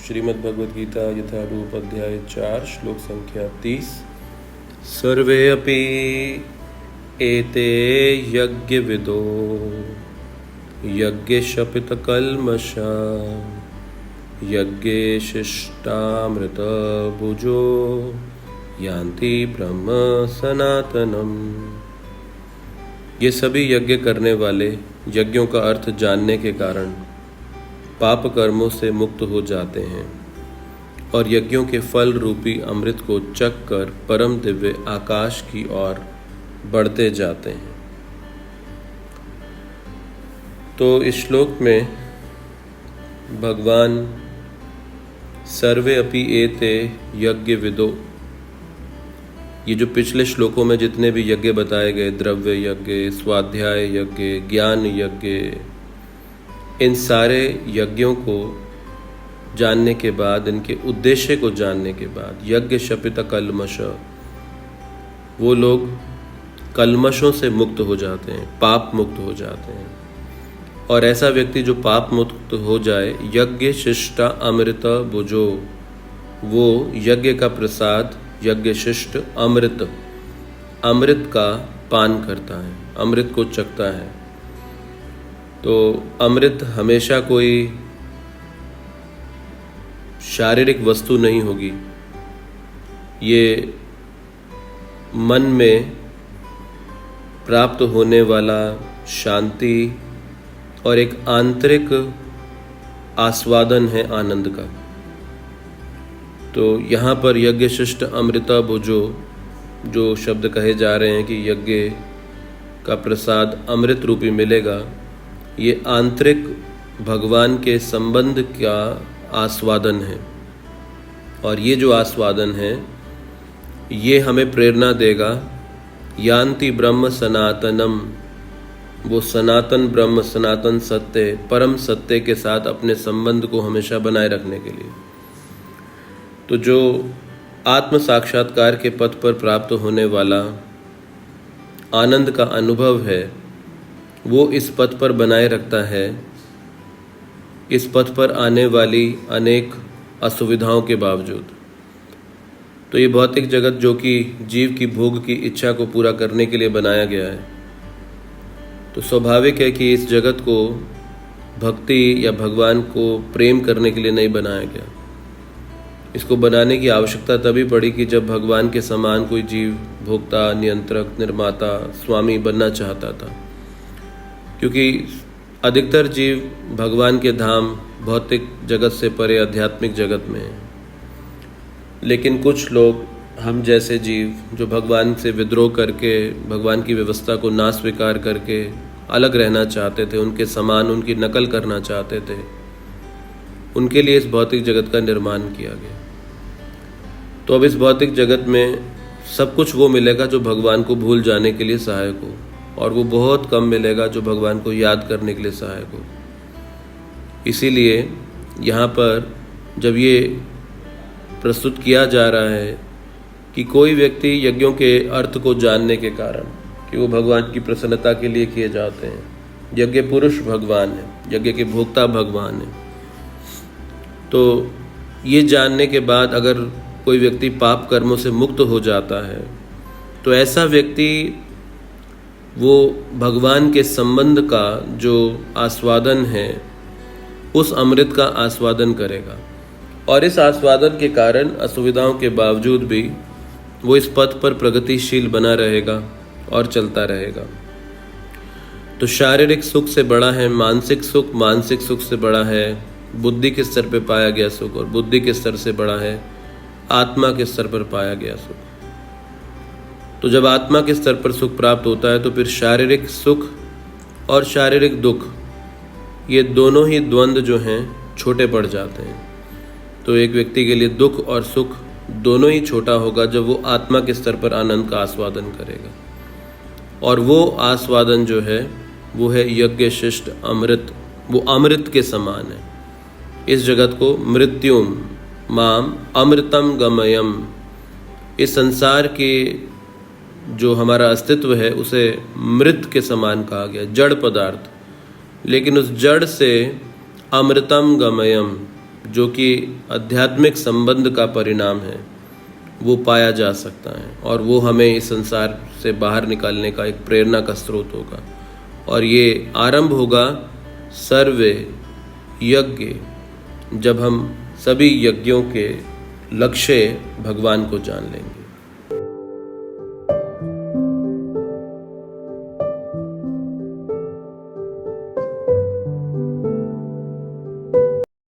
श्रीमद् भगवद गीता यथारूप अध्याय 4 श्लोक संख्या 30। सर्वे अपि एते यज्ञविदो यज्ञशपितकल्मषा यज्ञे शिष्टामृतभुजो यान्ति ब्रह्म सनातनम। ये सभी यज्ञ करने वाले यज्ञों का अर्थ जानने के कारण पाप कर्मों से मुक्त हो जाते हैं और यज्ञों के फल रूपी अमृत को चख कर परम दिव्य आकाश की ओर बढ़ते जाते हैं। तो इस श्लोक में भगवान सर्वे अपि एते यज्ञ विदो, ये जो पिछले श्लोकों में जितने भी यज्ञ बताए गए, द्रव्य यज्ञ, स्वाध्याय यज्ञ, ज्ञान यज्ञ, इन सारे यज्ञों को जानने के बाद, इनके उद्देश्य को जानने के बाद, यज्ञ शपित कल्मष, वो लोग कल्मषों से मुक्त हो जाते हैं, पाप मुक्त हो जाते हैं। और ऐसा व्यक्ति जो पाप मुक्त हो जाए, यज्ञ शिष्टा अमृत भुजो, वो यज्ञ का प्रसाद, यज्ञ शिष्ट अमृत का पान करता है, अमृत को चखता है। तो अमृत हमेशा कोई शारीरिक वस्तु नहीं होगी, ये मन में प्राप्त होने वाला शांति और एक आंतरिक आस्वादन है आनंद का। तो यहाँ पर यज्ञ शिष्ट अमृता भुजो जो शब्द कहे जा रहे हैं कि यज्ञ का प्रसाद अमृत रूपी मिलेगा, ये आंतरिक भगवान के संबंध का आस्वादन है। और ये जो आस्वादन है ये हमें प्रेरणा देगा, यान्ति ब्रह्म सनातनम, वो सनातन ब्रह्म, सनातन सत्य, परम सत्य के साथ अपने संबंध को हमेशा बनाए रखने के लिए। तो जो आत्म साक्षात्कार के पथ पर प्राप्त होने वाला आनंद का अनुभव है, वो इस पथ पर बनाए रखता है, इस पथ पर आने वाली अनेक असुविधाओं के बावजूद। तो ये भौतिक जगत जो कि जीव की भोग की इच्छा को पूरा करने के लिए बनाया गया है, तो स्वाभाविक है कि इस जगत को भक्ति या भगवान को प्रेम करने के लिए नहीं बनाया गया। इसको बनाने की आवश्यकता तभी पड़ी कि जब भगवान के समान कोई जीव भोक्ता, नियंत्रक, निर्माता, स्वामी बनना चाहता था। क्योंकि अधिकतर जीव भगवान के धाम भौतिक जगत से परे आध्यात्मिक जगत में हैं। लेकिन कुछ लोग, हम जैसे जीव जो भगवान से विद्रोह करके, भगवान की व्यवस्था को ना स्वीकार करके अलग रहना चाहते थे, उनके समान उनकी नकल करना चाहते थे, उनके लिए इस भौतिक जगत का निर्माण किया गया। तो अब इस भौतिक जगत में सब कुछ वो मिलेगा जो भगवान को भूल जाने के लिए सहायक हो, और वो बहुत कम मिलेगा जो भगवान को याद करने के लिए सहायक हो। इसीलिए यहाँ पर जब ये प्रस्तुत किया जा रहा है कि कोई व्यक्ति यज्ञों के अर्थ को जानने के कारण कि वो भगवान की प्रसन्नता के लिए किए जाते हैं, यज्ञ पुरुष भगवान है, यज्ञ के भोक्ता भगवान है, तो ये जानने के बाद अगर कोई व्यक्ति पाप कर्मों से मुक्त हो जाता है, तो ऐसा व्यक्ति वो भगवान के संबंध का जो आस्वादन है, उस अमृत का आस्वादन करेगा। और इस आस्वादन के कारण असुविधाओं के बावजूद भी वो इस पथ पर प्रगतिशील बना रहेगा और चलता रहेगा। तो शारीरिक सुख से बड़ा है मानसिक सुख, मानसिक सुख से बड़ा है बुद्धि के स्तर पर पाया गया सुख, और बुद्धि के स्तर से बड़ा है आत्मा के स्तर पर पाया गया सुख। तो जब आत्मा के स्तर पर सुख प्राप्त होता है, तो फिर शारीरिक सुख और शारीरिक दुख, ये दोनों ही द्वंद्व जो हैं छोटे पड़ जाते हैं। तो एक व्यक्ति के लिए दुख और सुख दोनों ही छोटा होगा जब वो आत्मा के स्तर पर आनंद का आस्वादन करेगा। और वो आस्वादन जो है वो है यज्ञ शिष्ट अमृत, वो अमृत के समान है। इस जगत को मृत्युम माम अमृतम गमयम, इस संसार के जो हमारा अस्तित्व है उसे मृत के समान कहा गया, जड़ पदार्थ। लेकिन उस जड़ से अमृतम गमयम, जो कि आध्यात्मिक संबंध का परिणाम है, वो पाया जा सकता है और वो हमें इस संसार से बाहर निकालने का एक प्रेरणा का स्रोत होगा। और ये आरंभ होगा सर्वे यज्ञ, जब हम सभी यज्ञों के लक्ष्य भगवान को जान लेंगे।